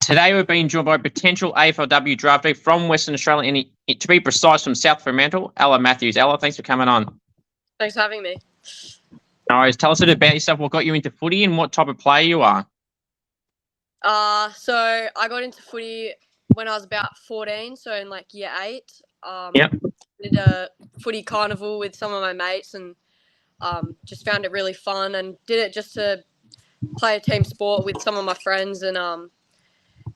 Today we're being joined by potential Aflw Draftee from Western Australia, and to be precise, from South Freo, Ella Matthews. Ella, thanks for coming on. Thanks for having me. No worries. Tell us a bit about yourself, what got you into footy and what type of player you are. So I got into footy when I was about 14, so in like year 8. Yep. Did a footy carnival with some of my mates and just found it really fun and did it just to play a team sport with some of my friends and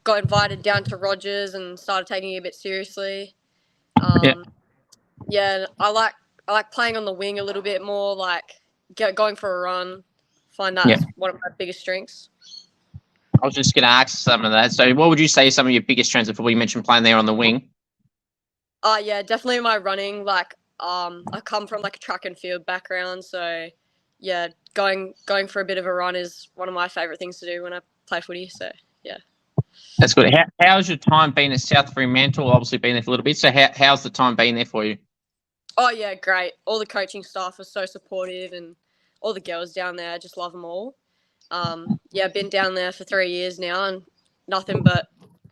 got invited down to Rogers and started taking it a bit seriously. Yeah, I like playing on the wing a little bit more, like going for a run. Find that as one of my biggest strengths. I was just going to ask some of that. So what would you say are some of your biggest strengths of football? You mentioned playing there on the wing. Yeah, definitely my running. Like, I come from like a track and field background, so yeah, going for a bit of a run is one of my favourite things to do when I play footy. So yeah, that's good. How's your time been at South Freo? Obviously, been there for a little bit. So how's the time been there for you? Oh yeah, great. All the coaching staff are so supportive, and all the girls down there, I just love them all. Yeah, I've been down there for 3 years now, and nothing but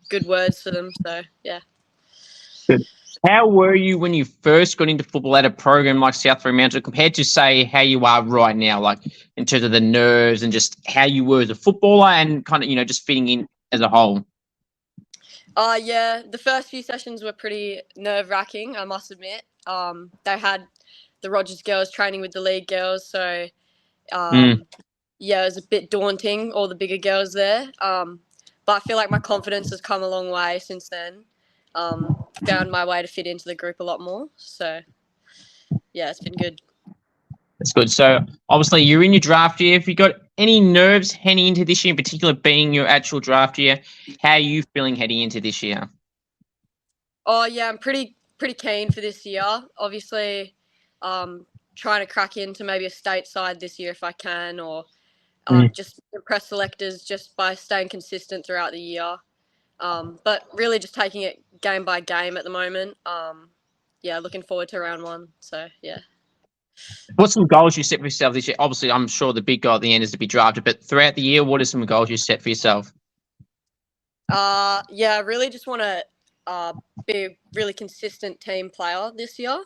good words for them. So yeah. Good. How were you when you first got into football at a program like South Freo compared to, say, how you are right now, like in terms of the nerves and just how you were as a footballer and kind of, just fitting in as a whole? Yeah, the first few sessions were pretty nerve-wracking, I must admit. They had the Rogers girls training with the league girls, so yeah, it was a bit daunting, all the bigger girls there. But I feel like my confidence has come a long way since then. Found my way to fit into the group a lot more. So, yeah, it's been good. That's good. So, obviously, you're in your draft year. Have you got any nerves heading into this year, in particular being your actual draft year? How are you feeling heading into this year? Oh, yeah, I'm pretty keen for this year. Obviously, trying to crack into maybe a state side this year if I can, or just impress selectors just by staying consistent throughout the year. But really just taking it game by game at the moment. Yeah, looking forward to round 1. So, yeah. What's some goals you set for yourself this year? Obviously, I'm sure the big goal at the end is to be drafted, but throughout the year, what are some goals you set for yourself? Yeah, I really just want to be a really consistent team player this year.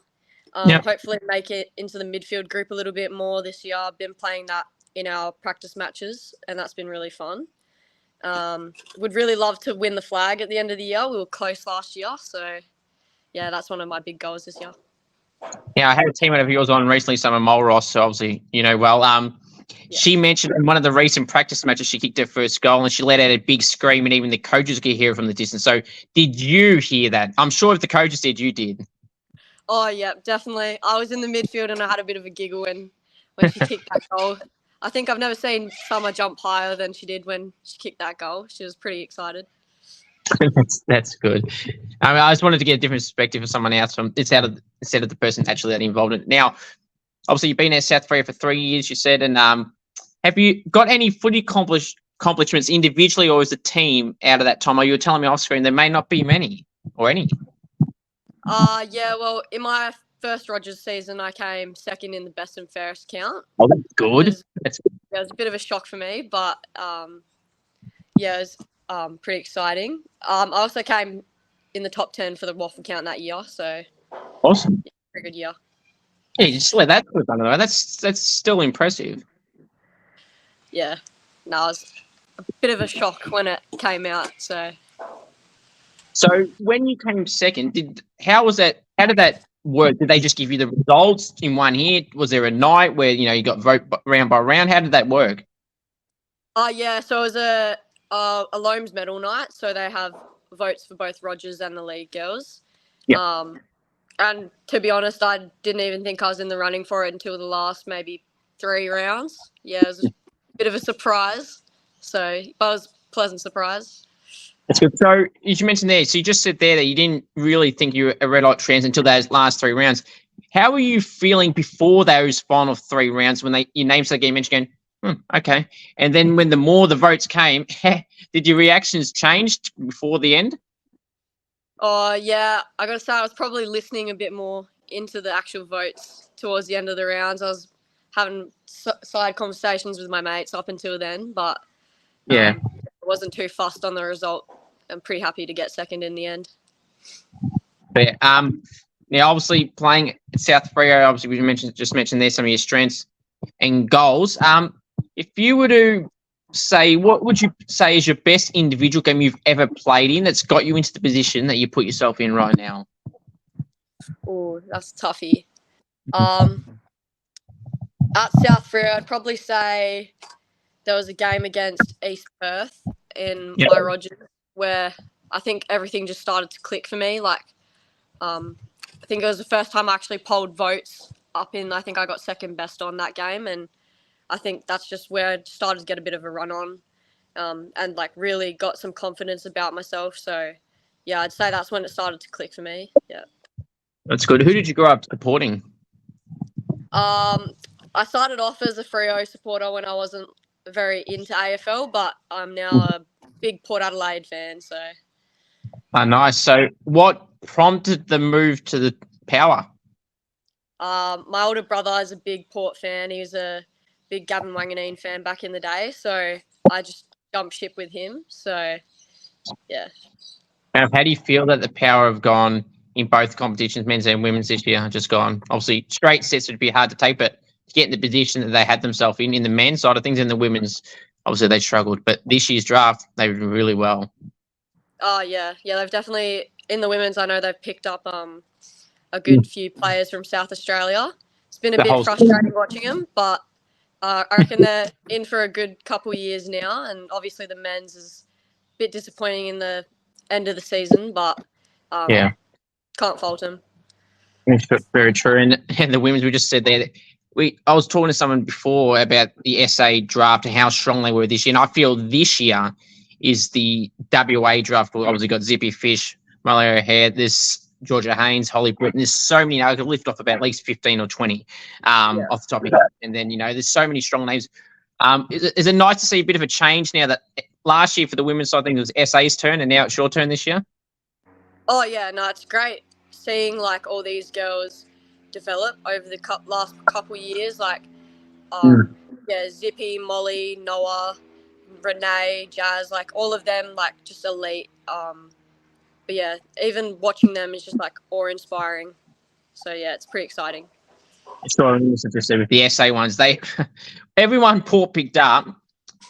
Hopefully make it into the midfield group a little bit more this year. I've been playing that in our practice matches, and that's been really fun. Would really love to win the flag at the end of the year. We were close last year, so yeah, that's one of my big goals this year. Yeah, I had a teammate of yours on recently, Summer Mulross, so obviously, well. She mentioned in one of the recent practice matches she kicked her first goal and she let out a big scream and even the coaches could hear it from the distance. So did you hear that? I'm sure if the coaches did, you did. Oh, yeah, definitely. I was in the midfield and I had a bit of a giggle when she kicked that goal. I think I've never seen Summer jump higher than she did when she kicked that goal. She was pretty excited. That's good. I just wanted to get a different perspective of someone else instead of the person actually involved in it. Now, obviously, you've been at South Freo for 3 years, you said, and have you got any footy accomplishments individually or as a team out of that time? Or you were telling me off screen there may not be many or any. Yeah, well, in my first Rogers season, I came second in the best and fairest count. Oh, that's good. It was a bit of a shock for me, but yeah, it was pretty exciting. I also came in the top 10 for the waffle count that year, so awesome. Yeah, pretty good year. Yeah, you just let that go done though. That's still impressive. Yeah, no, it was a bit of a shock when it came out. So when you came second, how did that work? Did they just give you the results in one hit? Was there a night where you got vote round by round? How did that work? Yeah, so it was a Loams medal night. So they have votes for both Rogers and the league girls. Yeah. And to be honest, I didn't even think I was in the running for it until the last maybe 3 rounds. Yeah, it was a bit of a surprise. But it was a pleasant surprise. That's good. So, as you mentioned there, so you just said there that you didn't really think you were a red light trans until those last 3 rounds. How were you feeling before those final 3 rounds when your name started getting mentioned going, okay. And then when the votes came, did your reactions change before the end? Oh, yeah. I got to say, I was probably listening a bit more into the actual votes towards the end of the rounds. I was having side conversations with my mates up until then, but yeah, I wasn't too fussed on the result I'm pretty happy to get second in the end. But now obviously playing at South Freo, obviously we just mentioned there some of your strengths and goals. If you were to say, what would you say is your best individual game you've ever played in that's got you into the position that you put yourself in right now? Oh, that's toughy. At South Freo, I'd probably say there was a game against East Perth in my Rogers where I think everything just started to click for me. Like, I think it was the first time I actually polled votes up in. I think I got second best on that game, and I think that's just where I started to get a bit of a run on, and like really got some confidence about myself. So, yeah, I'd say that's when it started to click for me. Yeah. That's good. Who did you grow up supporting? I started off as a Freo supporter when I wasn't very into AFL, but I'm now a big Port Adelaide fan. So. Nice. So, what prompted the move to the Power? My older brother is a big Port fan. He was a big Gavin Wanganeen fan back in the day, so I just jumped ship with him. So, yeah. How do you feel that the Power have gone in both competitions, men's and women's this year? Just gone. Obviously, straight sets would be hard to take, but to get in the position that they had themselves in the men's side of things and the women's, obviously they struggled. But this year's draft, they did really well. Oh, yeah. Yeah, they've definitely, in the women's, I know they've picked up a good few players from South Australia. It's been a bit frustrating watching them, but I reckon they're in for a good couple years now. And obviously the men's is a bit disappointing in the end of the season, but can't fault them. Very true. And the women's, we just said there, I was talking to someone before about the SA draft and how strong they were this year. And I feel this year is the WA draft. We obviously got Zippy Fish, Molly O'Hare, there's Georgia Haynes, Holly Britton. There's so many. I could lift off about at least 15 or 20 off the top of my head. And then, there's so many strong names. Is it nice to see a bit of a change now that last year for the women's side, I think it was SA's turn and now it's your turn this year? Oh, yeah. No, it's great seeing like all these girls develop over the last couple years. Like, Zippy, Molly, Noah, Renee, Jazz, like all of them, like just elite. But yeah, even watching them is just like awe-inspiring. So yeah, it's pretty exciting. Sure, with the SA ones, everyone Port picked up.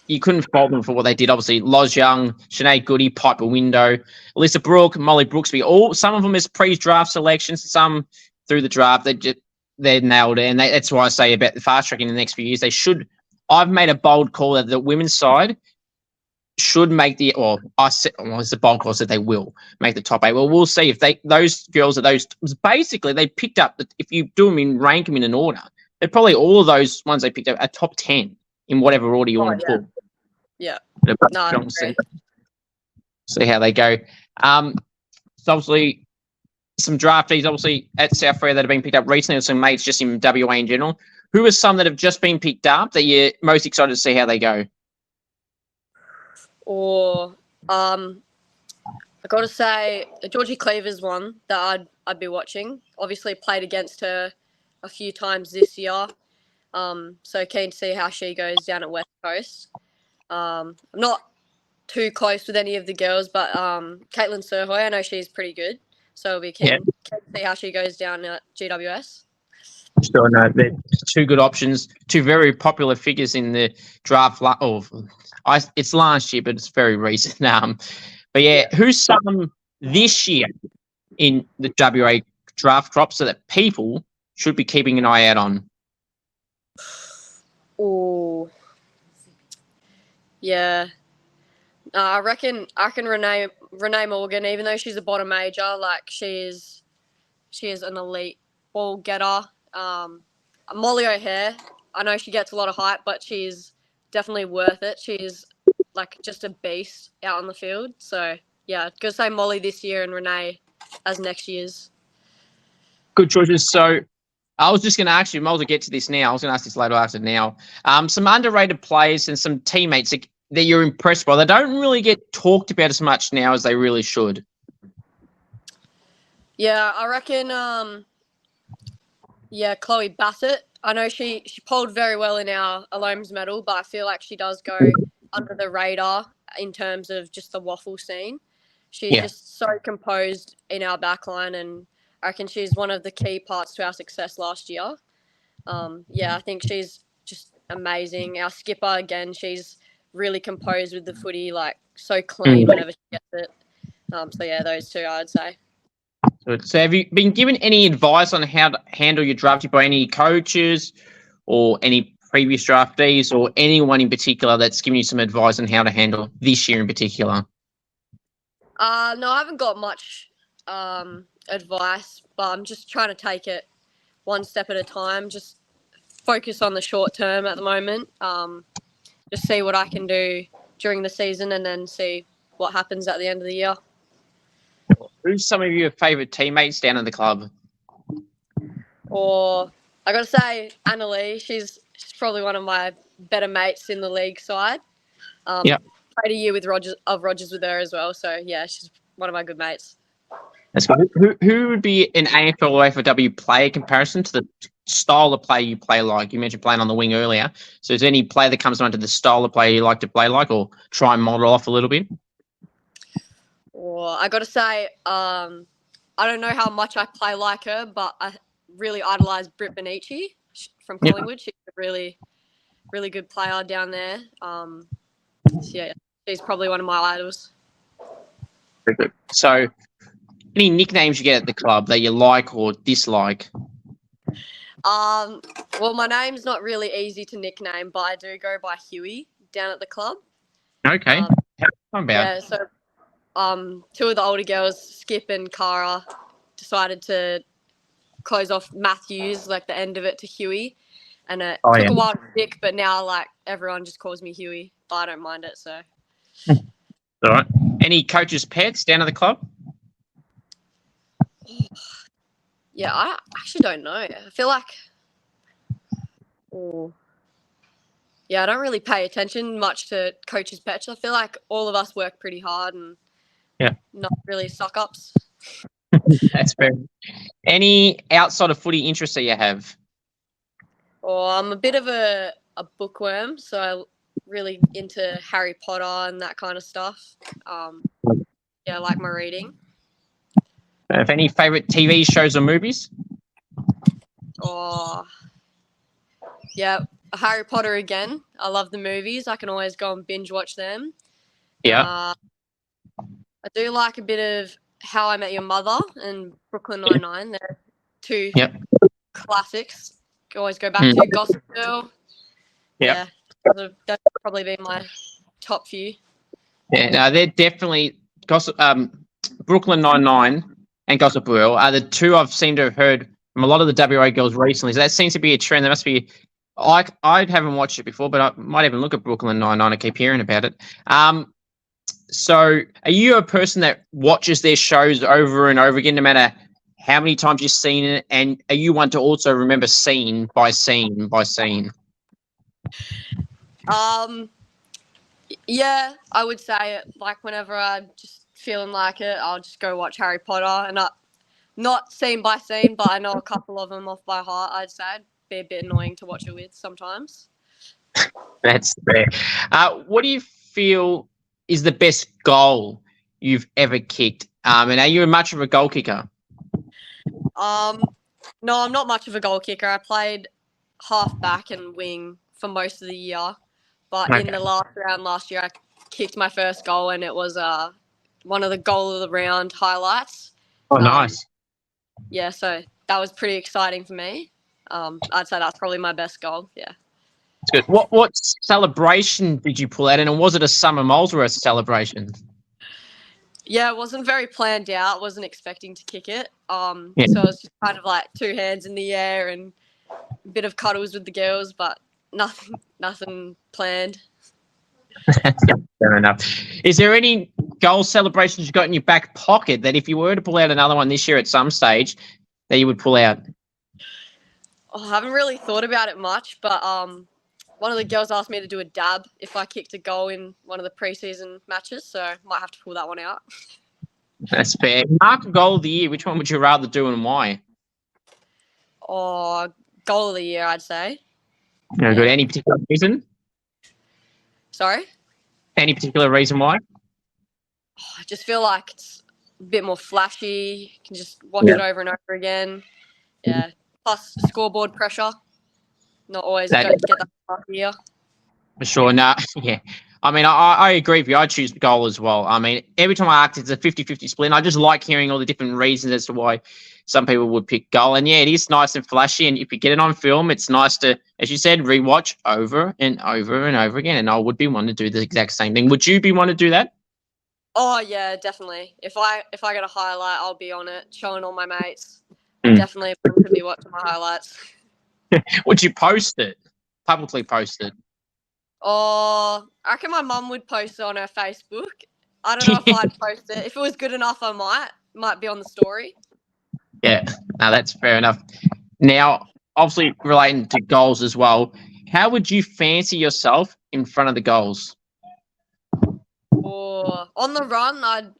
You couldn't fault them for what they did. Obviously, Loz Young, Sinead Goody, Piper Window, Alyssa Brooke, Molly Brooksby. Some of them as pre-draft selections, some through the draft. They nailed it, and that's why I say about the fast track in the next few years. They should. I've made a bold call that the women's side should make it's a bold call that they will make the top 8. Well, we'll see if those girls are those. Basically, they picked up. If you do them rank them in an order, they're probably all of those ones they picked up are top 10 in whatever order you want to put. Yeah. See how they go. So obviously, some draftees obviously at South Freo that have been picked up recently, or some mates just in WA in general. Who are some that have just been picked up that you're most excited to see how they go? Or I got to say the Georgie Cleaver's one that I'd be watching. Obviously played against her a few times this year. So keen to see how she goes down at West Coast. I'm not too close with any of the girls, but Caitlin Surhoy, I know she's pretty good. So I'll be keen to see how she goes down at GWS. Sure, no, they're two good options, two very popular figures in the draft. It's last year, but it's very recent. But yeah, who's some this year in the WA draft crop so that people should be keeping an eye out on? Oh, yeah. I reckon Renee Morgan, even though she's a bottom major, like she is an elite ball getter. Molly O'Hare, I know she gets a lot of hype, but she's definitely worth it. She's like just a beast out on the field. So yeah, I'd go say Molly this year and Renee as next year's. Good choices. So I was just going to ask you, I'll get to this now. I was going to ask this later after now. Some underrated players and some teammates that you're impressed by. They don't really get talked about as much now as they really should. Yeah, I reckon Chloe Bassett. I know she polled very well in our Alomes medal, but I feel like she does go under the radar in terms of just the waffle scene. She's just so composed in our backline, and I reckon she's one of the key parts to our success last year. I think she's just amazing. Our skipper, again, she's really composed with the footy, like so clean whenever she gets it. Those two, I'd say. So have you been given any advice on how to handle your drafting by any coaches or any previous draftees or anyone in particular that's given you some advice on how to handle this year in particular? No, I haven't got much advice, but I'm just trying to take it one step at a time. Just focus on the short term at the moment. Just see what I can do during the season and then see what happens at the end of the year. Who's some of your favourite teammates down at the club? Or I got to say, Anna Lee, she's probably one of my better mates in the league side. Played a year with Rogers with her as well. So yeah, she's one of my good mates. That's good. Who would be an AFL or AFLW player comparison to the style of play you play like? You mentioned playing on the wing earlier. So is there any player that comes onto the style of play you like to play like or try and model off a little bit? Well, I got to say, I don't know how much I play like her, but I really idolise Britt Benici from Collingwood. She's a really, really good player down there. She's probably one of my idols. Very good. So any nicknames you get at the club that you like or dislike? Well, my name's not really easy to nickname, but I do go by Huey down at the club. Okay. How about? Yeah, so two of the older girls, Skip and Cara, decided to close off Matthews, like the end of it, to Huey. And it took a while to stick, but now like everyone just calls me Huey, but I don't mind it. So. All right. Any coaches' pets down at the club? Yeah, I actually don't know. I feel like, I don't really pay attention much to coaches' pets. I feel like all of us work pretty hard and not really suck-ups. That's fair. Any outside of footy interests that you have? I'm a bit of a bookworm, so I'm really into Harry Potter and that kind of stuff. I like my reading. Have any favourite TV shows or movies? Harry Potter again. I love the movies. I can always go and binge watch them. Yeah. I do like a bit of How I Met Your Mother and Brooklyn Nine-Nine. They're two classics. Always go back to Gossip Girl. Yeah, that'd probably be my top few. Yeah, no, they're definitely Brooklyn Nine-Nine and Gossip Girl are the two I've seemed to have heard from a lot of the WA girls recently. So that seems to be a trend. There must be. I haven't watched it before, but I might even look at Brooklyn Nine-Nine. I keep hearing about it. So are you a person that watches their shows over and over again, no matter how many times you've seen it? And are you one to also remember scene by scene by scene? Yeah, I would say it. Like whenever I'm just feeling like it, I'll just go watch Harry Potter, and not scene by scene, but I know a couple of them off by heart. I'd say it'd be a bit annoying to watch it with sometimes. That's fair. What do you feel is the best goal you've ever kicked? And are you much of a goal kicker? No, I'm not much of a goal kicker. I played half back and wing for most of the year, but in the last round last year, I kicked my first goal, and it was one of the goal of the round highlights. Oh, nice. Yeah, so that was pretty exciting for me. I'd say that's probably my best goal. Yeah. That's good. What celebration did you pull out, and was it a Summer Molesworth celebration? Yeah, it wasn't very planned out. Wasn't expecting to kick it. So it was just kind of like two hands in the air and a bit of cuddles with the girls, but nothing planned. Fair enough. Is there any goal celebrations you got in your back pocket that if you were to pull out another one this year at some stage, that you would pull out? I haven't really thought about it much, but one of the girls asked me to do a dab if I kicked a goal in one of the preseason matches, so I might have to pull that one out. That's fair. Mark a goal of the year. Which one would you rather do and why? Goal of the year, I'd say. No good. Any particular reason? Sorry? Any particular reason why? I just feel like it's a bit more flashy. You can just watch it over and over again. Yeah. Plus scoreboard pressure. Not always That going to get that far here. for sure. No, yeah. I mean, I agree with you. I choose goal as well. I mean, every time I act, it's a 50-50 split. And I just like hearing all the different reasons as to why some people would pick goal. And yeah, it is nice and flashy. And if you get it on film, it's nice to, as you said, rewatch over and over and over again. And I would be one to do the exact same thing. Would you be one to do that? Oh yeah, definitely. If I get a highlight, I'll be on it, showing all my mates. Definitely want to be watching my highlights. Would you post it? Publicly post it? Oh, I reckon my mum would post it on her Facebook. I don't know if I'd post it. If it was good enough, I might be on the story. Yeah, no, that's fair enough. Now, obviously relating to goals as well, how would you fancy yourself in front of the goals? Or on the run, I'd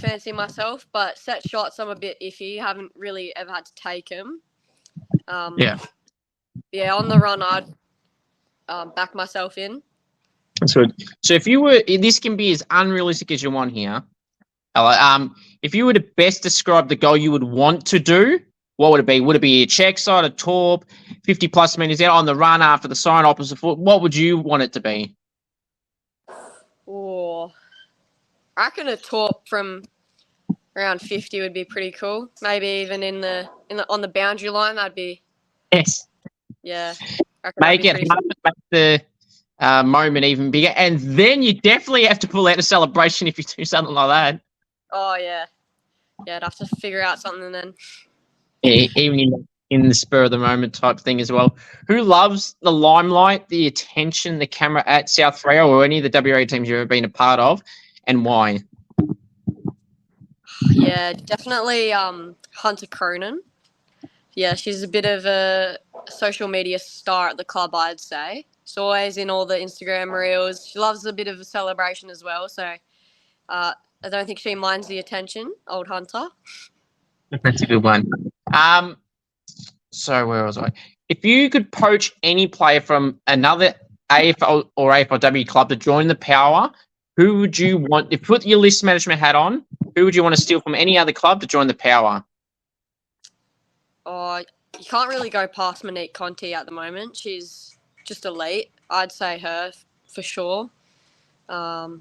fancy myself, but set shots, I'm a bit iffy. Haven't really ever had to take them. Yeah. Yeah, on the run, I'd back myself in. That's good. So if you were, this can be as unrealistic as you want here. If you were to best describe the goal you would want to do, what would it be? Would it be a check side, a torp, 50 plus meters out on the run after the sign opposite foot? What would you want it to be? Oh, I reckon a torp from around 50 would be pretty cool. Maybe even on the boundary line, that'd be. Yes. Yeah. Make it hard to make the moment even bigger. And then you definitely have to pull out a celebration if you do something like that. Oh, yeah. Yeah, I'd have to figure out something then. Yeah, even in the spur of the moment type thing as well. Who loves the limelight, the attention, the camera at South Freo or any of the WA teams you've ever been a part of, and why? Yeah, definitely Hunter Cronin. Yeah, she's a bit of a social media star at the club, I'd say. She's always in all the Instagram reels. She loves a bit of a celebration as well, so I don't think she minds the attention, old Hunter. That's a good one. So where was I? If you could poach any player from another AFL or AFLW club to join the Power, who would you want? If you put your list management hat on, who would you want to steal from any other club to join the Power? Oh, you can't really go past Monique Conti at the moment. She's just elite. I'd say her for sure. Yeah,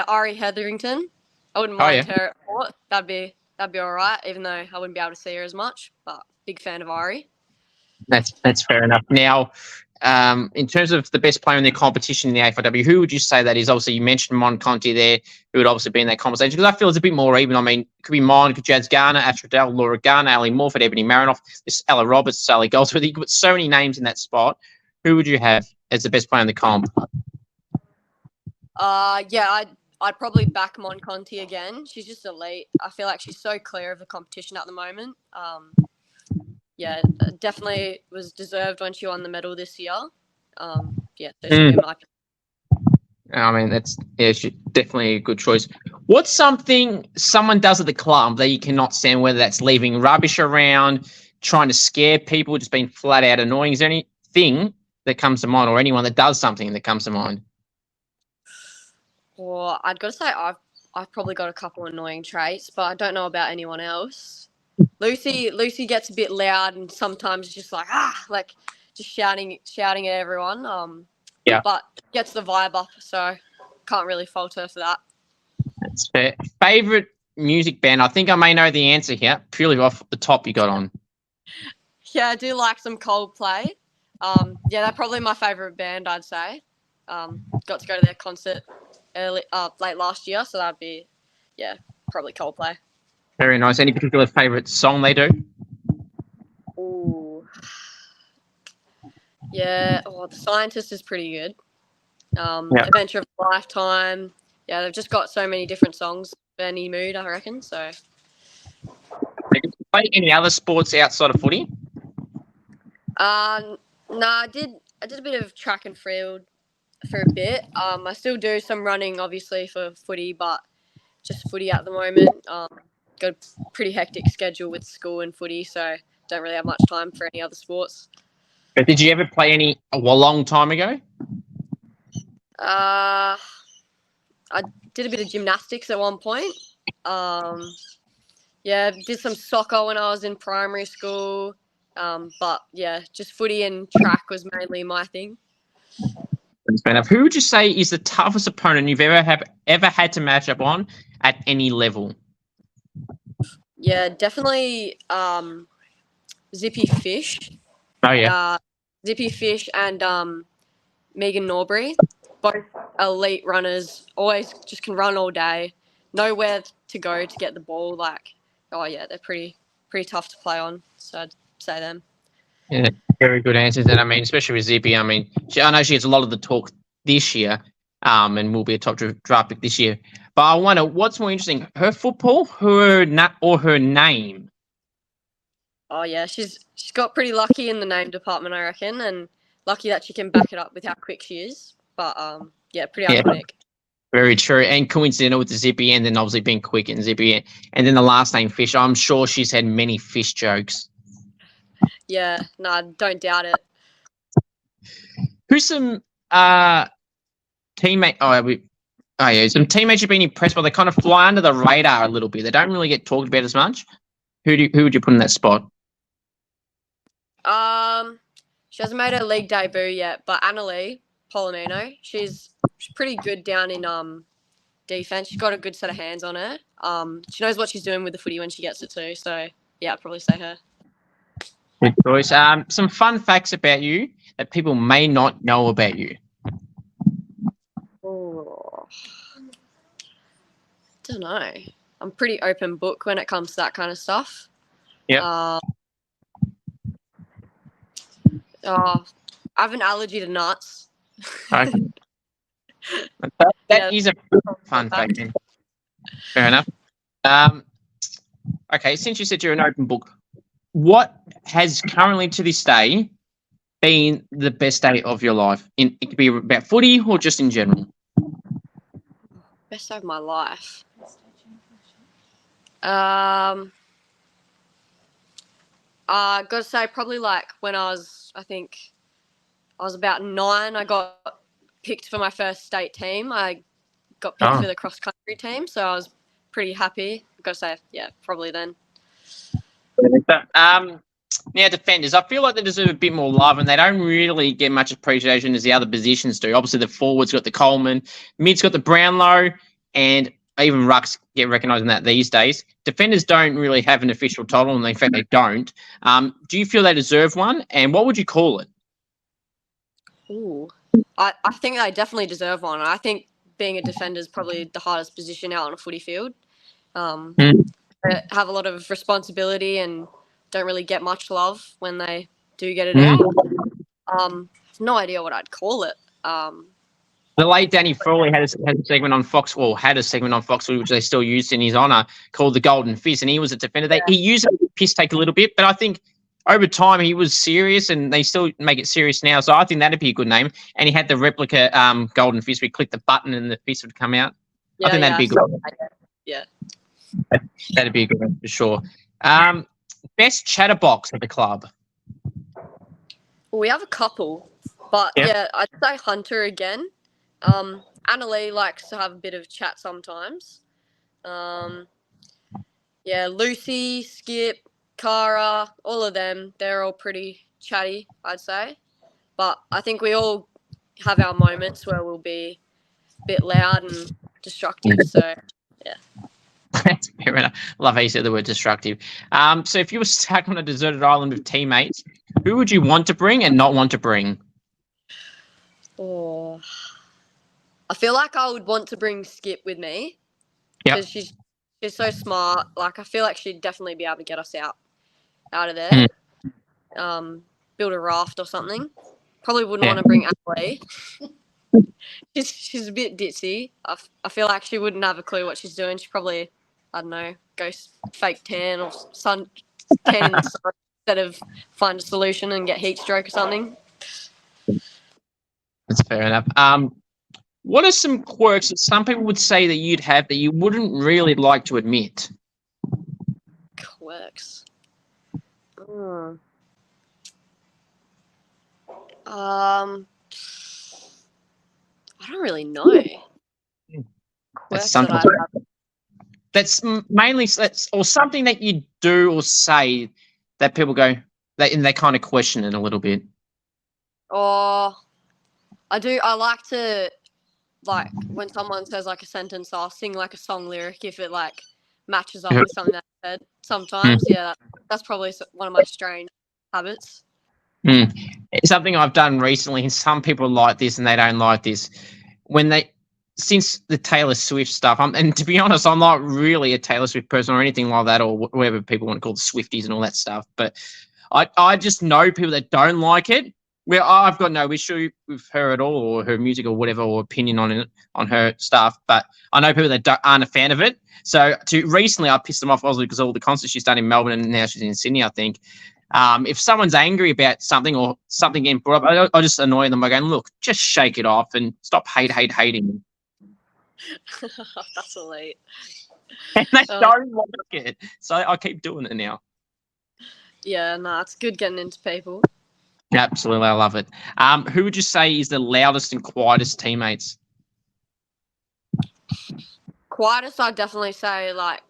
Ari Hetherington. I wouldn't mind her at Port. That'd be all right, even though I wouldn't be able to see her as much. But big fan of Ari. That's fair enough. Now, in terms of the best player in the competition in the AFLW, who would you say that is? Obviously, you mentioned Mon Conti there, who would obviously be in that conversation because I feel it's a bit more even. I mean, it could be Mon, could Jazz Garner, Astrodell, Laura Garner, Ali Morford, Ebony Marinoff, this Ella Roberts, Sally Goldsworthy. You could put so many names in that spot. Who would you have as the best player in the comp? Yeah, I'd probably back Mon Conti again. She's just elite. I feel like she's so clear of the competition at the moment. Yeah, definitely was deserved when she won the medal this year. Yeah, so she'd be my pick. I mean, that's definitely a good choice. What's something someone does at the club that you cannot stand, whether that's leaving rubbish around, trying to scare people, just being flat out annoying? Is there anything that comes to mind or anyone that does something that comes to mind? Well, I'd got to say I've probably got a couple annoying traits, but I don't know about anyone else. Lucy gets a bit loud and sometimes just like just shouting at everyone. Yeah. But gets the vibe up, so can't really fault her for that. That's fair. Favorite music band? I think I may know the answer here, purely off the top you got on. Yeah, I do like some Coldplay. Yeah, they're probably my favorite band, I'd say. Got to go to their concert late last year, so that'd be, probably Coldplay. Very nice. Any particular favorite song they do? Ooh. Yeah, The Scientist is pretty good. Adventure of a Lifetime. Yeah, they've just got so many different songs for any mood, I reckon. So. Play any other sports outside of footy? No, I did a bit of track and field for a bit. I still do some running, obviously, for footy, but just footy at the moment. Got a pretty hectic schedule with school and footy, so don't really have much time for any other sports. But did you ever play any a long time ago? I did a bit of gymnastics at one point. Yeah, did some soccer when I was in primary school. But yeah, just footy and track was mainly my thing. That's fair enough. Who would you say is the toughest opponent you've ever had to match up on at any level? Yeah, definitely Zippy Fish. Oh yeah. Zippy Fish and Megan Norbury, both elite runners, always just can run all day, nowhere to go to get the ball. Like, oh yeah, they're pretty tough to play on. So I'd say them. Yeah, very good answers. And I mean, especially with Zippy, I mean, I know she gets a lot of the talk this year, and will be a top draft pick this year. But I wonder what's more interesting, her football, or her name? Oh yeah, she's got pretty lucky in the name department, I reckon, and lucky that she can back it up with how quick she is. But yeah, pretty iconic. Very true, and coincidental with the Zippy, and then obviously being quick and Zippy, and then the last name Fish. I'm sure she's had many fish jokes. Yeah, no, don't doubt it. Who's some teammate? Yeah, some teammates you've been impressed by. They kind of fly under the radar a little bit. They don't really get talked about as much. Who would you put in that spot? She hasn't made her league debut yet, but Annalee Polomino, she's pretty good down in defense. She's got a good set of hands on her. She knows what she's doing with the footy when she gets it too. So yeah, I'd probably say her. Good choice. Some fun facts about you that people may not know about you. Oh, don't know. I'm pretty open book when it comes to that kind of stuff. Yeah. I have an allergy to nuts. Okay. That is a fun fact. Fair enough. Okay, since you said you're an open book, what has currently to this day been the best day of your life? It could be about footy or just in general. Best day of my life. I gotta say, probably like when I think I was about 9. I got picked for my first state team. I got picked for the cross country team, so I was pretty happy. I gotta say, yeah, probably then. Now, defenders, I feel like they deserve a bit more love, and they don't really get much appreciation as the other positions do. Obviously, the forwards got the Coleman, mid's got the Brownlow, and even rucks get recognised in that these days. Defenders don't really have an official title, and in fact, they don't. Do you feel they deserve one, and what would you call it? Ooh, I think they definitely deserve one. I think being a defender is probably the hardest position out on a footy field. They have a lot of responsibility and don't really get much love when they do get it out. I have no idea what I'd call it. The late Danny Frawley had a segment on Fox, which they still used in his honour, called the Golden Fist, and he was a defender. He used it to piss take a little bit, but I think over time he was serious, and they still make it serious now. So I think that'd be a good name. And he had the replica Golden Fist. We click the button and the fist would come out. I think that'd be good. Yeah, that'd be a good one for sure. Best chatterbox at the club. Well, we have a couple, but yeah, I'd say Hunter again. Annalee likes to have a bit of chat sometimes. Yeah, Lucy, Skip, Cara, all of them, they're all pretty chatty, I'd say. But I think we all have our moments where we'll be a bit loud and destructive. So, yeah. That's fair enough. Love how you said the word destructive. So if you were stuck on a deserted island with teammates, who would you want to bring and not want to bring? Oh, I feel like I would want to bring Skip with me because she's so smart. Like, I feel like she'd definitely be able to get us out of there. Build a raft or something. Probably wouldn't want to bring Aflw. She's a bit ditzy. I feel like she wouldn't have a clue what she's doing. She probably, I don't know, go fake tan or tan in the sun instead of find a solution and get heat stroke or something. That's fair enough. What are some quirks that some people would say that you'd have that you wouldn't really like to admit? Quirks. I don't really know. That's Quirks that I something. have. That's mainly or something that you do or say that people go and they kind of question it a little bit. Or I do. I like to like when someone says like a sentence, I'll sing like a song lyric if it like matches up with something that I said. Sometimes, yeah, that's probably one of my strange habits. It's something I've done recently, and some people like this and they don't like this. Since the Taylor Swift stuff, and to be honest, I'm not really a Taylor Swift person or anything like that, or whatever people want to call the Swifties and all that stuff. But I just know people that don't like it. Where I've got no issue with her at all, or her music, or whatever, or opinion on her stuff. But I know people that aren't a fan of it. So recently, I pissed them off obviously because all the concerts she's done in Melbourne and now she's in Sydney, I think. If someone's angry about something or something getting brought up, I just annoy them by going, look, just shake it off and stop hating. That's elite. And they don't like it. So I keep doing it now. Yeah, no, it's good getting into people. Absolutely, I love it. Who would you say is the loudest and quietest teammates? Quietest, I'd definitely say like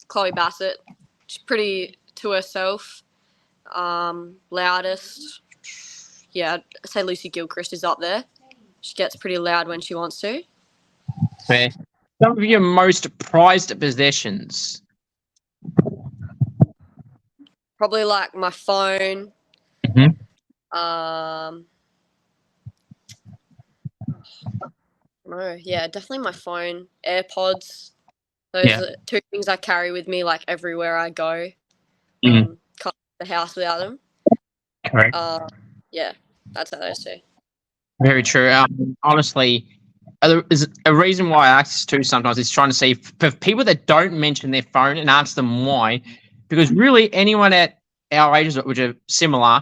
Chloe Bassett. She's pretty to herself. Loudest, yeah, I'd say Lucy Gilchrist is up there. She gets pretty loud when she wants to. Fair. Some of your most prized possessions. Probably like my phone. No, yeah, definitely my phone, AirPods. Those are two things I carry with me like everywhere I go. Can't leave the house without them. Correct. Yeah, that's those two. Very true. Honestly, there's a reason why I ask this too sometimes is trying to see for people that don't mention their phone and ask them why, because really anyone at our ages which are similar,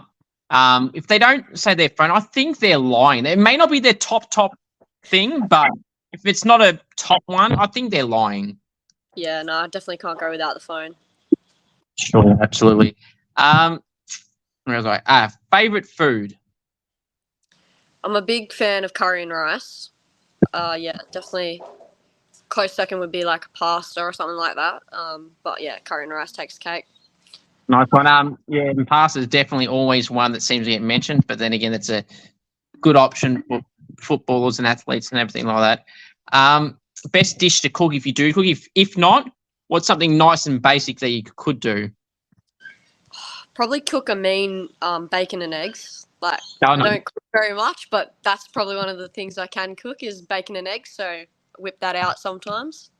if they don't say their phone, I think they're lying. It may not be their top thing, but if it's not a top one, I think they're lying. Yeah, no, I definitely can't go without the phone. Sure, absolutely. Where was I? Favorite food. I'm a big fan of curry and rice. Yeah, definitely. Close second would be like a pasta or something like that. But yeah, curry and rice takes cake. Nice one. Yeah, and pasta is definitely always one that seems to get mentioned, but then again, it's a good option for footballers and athletes and everything like that. Best dish to cook if you do cook. If not, what's something nice and basic that you could do? Probably cook a mean bacon and eggs. Like I don't cook very much, but that's probably one of the things I can cook is bacon and eggs. So whip that out sometimes.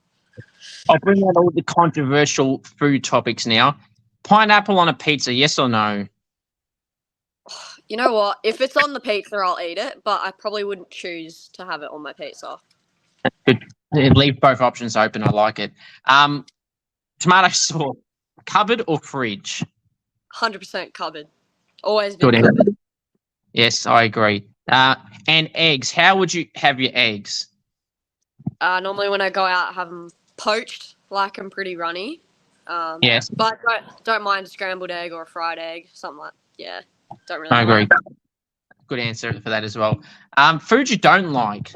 I'll bring out all the controversial food topics now. Pineapple on a pizza, yes or no? You know what? If it's on the pizza, I'll eat it, but I probably wouldn't choose to have it on my pizza. Good. Leave both options open. I like it. Tomato sauce, cupboard or fridge? 100% cupboard. Always been Good cupboard. answer. Yes, I agree. And eggs, how would you have your eggs? Normally when I go out, I have them poached, like I'm pretty runny. Yes. But don't mind a scrambled egg or a fried egg, something like don't really I agree. mind. Good answer for that as well. Food you don't like?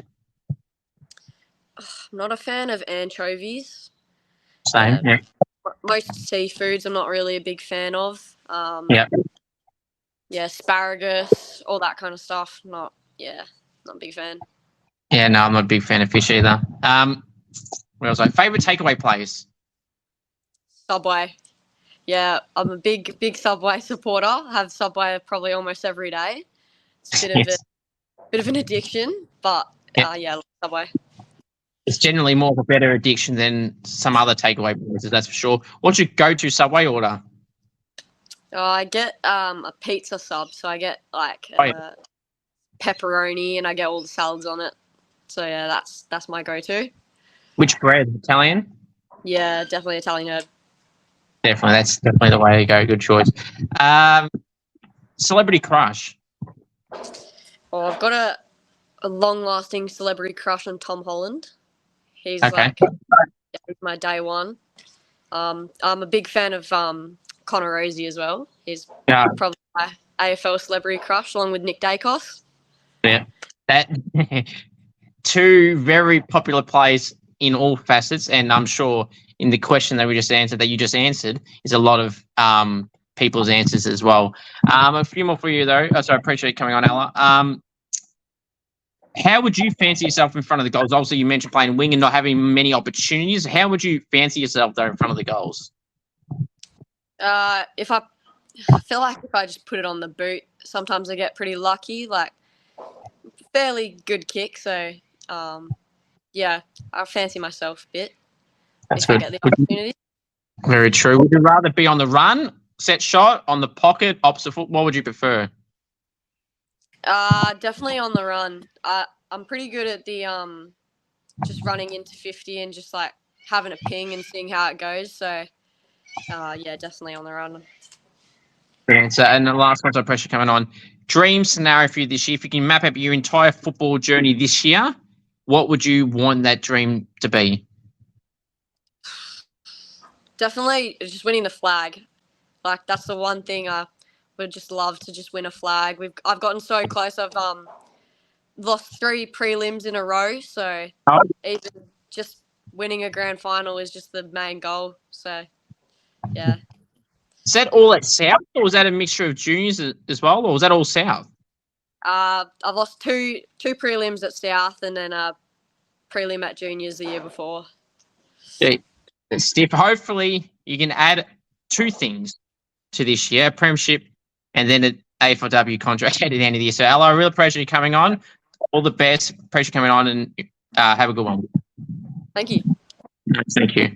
I'm not a fan of anchovies. Same. Yeah. Most seafoods I'm not really a big fan of. Yeah, asparagus, all that kind of stuff. Not a big fan. Yeah, no, I'm not a big fan of fish either. Where was I? Favorite takeaway place? Subway. Yeah, I'm a big Subway supporter. I have Subway probably almost every day. It's a bit of an addiction, but I love Subway. It's generally more of a better addiction than some other takeaway places, that's for sure. What's your go-to Subway order? I get a pizza sub, so I get like pepperoni and I get all the salads on it. So yeah, that's my go-to. Which bread? Italian? Yeah, definitely Italian herb. Definitely, that's definitely the way to go. Good choice. Celebrity crush? Oh, I've got a long-lasting celebrity crush on Tom Holland. He's he's my day one. I'm a big fan of Connor Rosie as well. He's probably my AFL celebrity crush, along with Nick Dacos. Yeah, that two very popular players in all facets, and I'm sure in the question that you just answered, is a lot of people's answers as well. A few more for you though. So I appreciate you coming on, Ella. How would you fancy yourself in front of the goals? Obviously, you mentioned playing wing and not having many opportunities. How would you fancy yourself though in front of the goals? If I feel like if I just put it on the boot, sometimes I get pretty lucky. Like fairly good kick, so yeah, I fancy myself a bit. That's if good. I get the opportunity. Very true. Would you rather be on the run, set shot, on the pocket, opposite foot? What would you prefer? Definitely on the run. I'm pretty good at the just running into 50 and just like having a ping and seeing how it goes. So yeah, definitely on the run. Answer. And the last one's no pressure coming on. Dream scenario for you this year. If you can map out your entire football journey this year, what would you want that dream to be? Definitely just winning the flag. Like that's the one thing I would just love to just win a flag. I've gotten so close. I've lost 3 prelims in a row, so even just winning a grand final is just the main goal. So yeah. Is that all at South, or was that a mixture of juniors as well, or was that all South? I've lost two prelims at South and then a prelim at juniors the year before. Yeah. Steve, hopefully you can add 2 things to this year, a premiership and then an AFLW contract at the end of the year. So, Ella, I really appreciate you coming on. All the best. Appreciate you coming on, and have a good one. Thank you. Thank you.